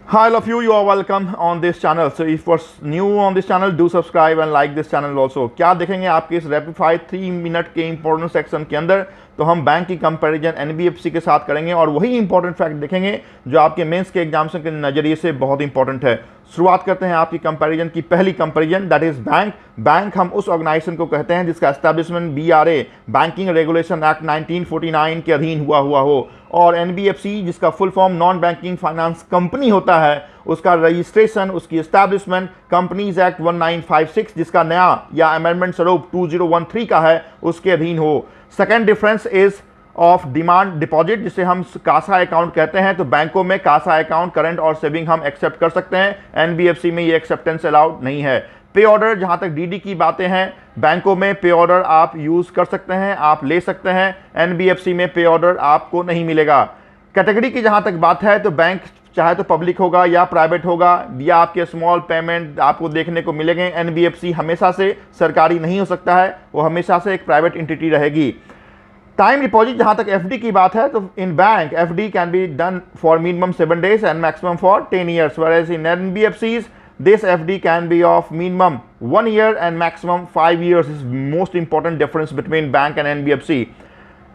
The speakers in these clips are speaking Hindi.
Hi, all of you. You are welcome on this channel. So if you're new on this channel, do subscribe and like this channel also. क्या देखेंगे आपके इस रैपिड फायर 3 मिनट के इंपॉर्टेंट सेक्शन के अंदर, तो हम बैंक की कंपैरिजन एनबीएफसी के साथ करेंगे और वही इंपॉर्टेंट फैक्ट देखेंगे जो आपके मेंस के एग्जाम्स के नजरिए से बहुत इंपॉर्टेंट है। शुरुआत करते हैं आपकी कंपैरिजन की पहली comparison, that is bank. Bank हम उस ऑर्गेनाइजेशन को कहते हैं जिसका establishment BRA banking regulation act 1949 के अधीन हुआ हो, और एनबीएफसी जिसका full form non banking finance company होता है, उसका रजिस्ट्रेशन, उसकी एस्टैब्लिशमेंट कंपनीज एक्ट 1956 जिसका नया या अमेंडमेंट स्वरूप 2013 का है, उसके अधीन हो। Second difference is of demand deposit, जिसे हम कासा अकाउंट कहते हैं। तो बैंकों में कासा अकाउंट, करंट और सेविंग हम एक्सेप्ट कर सकते हैं, एनबीएफसी में ये एक्सेप्टेंस अलाउड नहीं है। पे ऑर्डर, जहां तक डीडी की बातें हैं, बैंकों में पे ऑर्डर आप यूज कर सकते हैं, आप ले सकते हैं, एनबीएफसी में पे ऑर्डर आपको नहीं मिलेगा। कैटेगरी की जहां तक बात है, तो बैंक चाहे तो पब्लिक होगा या प्राइवेट होगा, या आपके स्मॉल पेमेंट आपको देखने को मिलेंगे। एनबीएफसी हमेशा से सरकारी नहीं हो सकता है, वो हमेशा से एक प्राइवेट एंटिटी रहेगी। टाइम डिपॉजिट, जहां तक एफडी की बात है, तो in bank FD can be done for minimum 7 days and maximum for 10 years, whereas in NBFCs this FD can be of minimum 1 year and maximum 5 years. Is most important difference between bank and NBFC.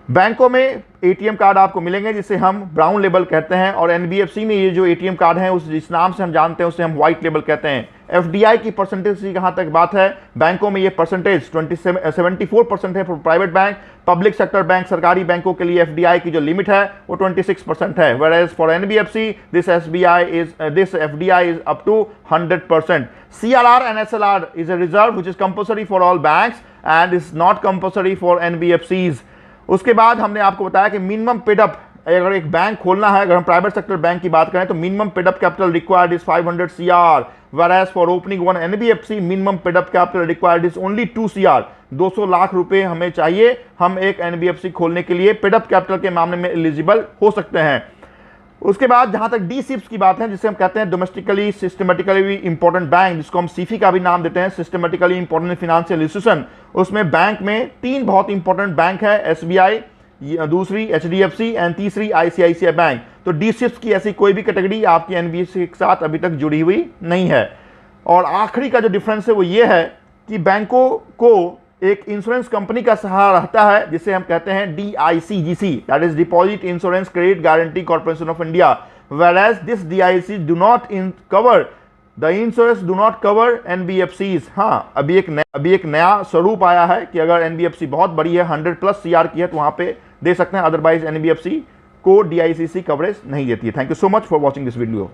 बैंकों में एटीएम कार्ड आपको मिलेंगे जिसे हम ब्राउन लेबल कहते हैं, और एनबीएफसी में ये जो एटीएम कार्ड है उस जिस नाम से हम जानते हैं उसे हम व्हाइट लेबल कहते हैं। एफडीआई की परसेंटेज की जहां तक बात है, बैंकों में ये परसेंटेज 74% है for private bank. Public sector bank, सरकारी बैंकों के लिए एफडीआई की जो लिमिट है वो 26% है, whereas for NBFC this FDI is up to 100%। CRR and SLR is a reserve which is compulsory for all banks and is not compulsory for NBFCs. उसके बाद हमने आपको बताया कि मिनिमम पेडअप, अगर एक बैंक खोलना है, अगर हम प्राइवेट सेक्टर बैंक की बात करें, तो minimum paid up capital required is 500 CR, whereas for opening one NBFC minimum paid up capital required is only 2 CR। 200 lakh रुपए हमें चाहिए, हम एक एनबीएफसी खोलने के लिए पेडअप कैपिटल के मामले में एलिजिबल हो सकते हैं। उसके बाद जहां तक डीसिप्स की बात है, जिसे हम कहते हैं डोमेस्टिकली सिस्टमेटिकली इंपॉर्टेंट बैंक, जिसको हम सीफी का भी नाम देते हैं, सिस्टमेटिकली इंपॉर्टेंट फाइनेंशियल इंस्टीट्यूशन, उसमें बैंक में 3 बहुत इंपॉर्टेंट बैंक है, एसबीआई, दूसरी एचडीएफसी एंड तीसरी आईसीआईसीआई बैंक। तो डीसिप्स की ऐसी कोई भी कैटेगरी आपकी एनबीएफसी के साथ अभी तक जुड़ी हुई नहीं है। और आखिरी का जो डिफरेंस है वो ये है कि बैंकों को एक इंश्योरेंस कंपनी का सहारा रहता है, जिसे हम कहते हैं DICGC, that is deposit insurance credit guarantee corporation of India, whereas this DIC do not cover the insurance, do not cover NBFCs. हाँ, अभी एक नया स्वरूप आया है कि अगर एनबीएफसी बहुत बड़ी है, 100+ CR की है, तो वहां पे दे सकते हैं, अदरवाइज एनबीएफसी को DICC कवरेज नहीं देती है। Thank you so much for watching this video.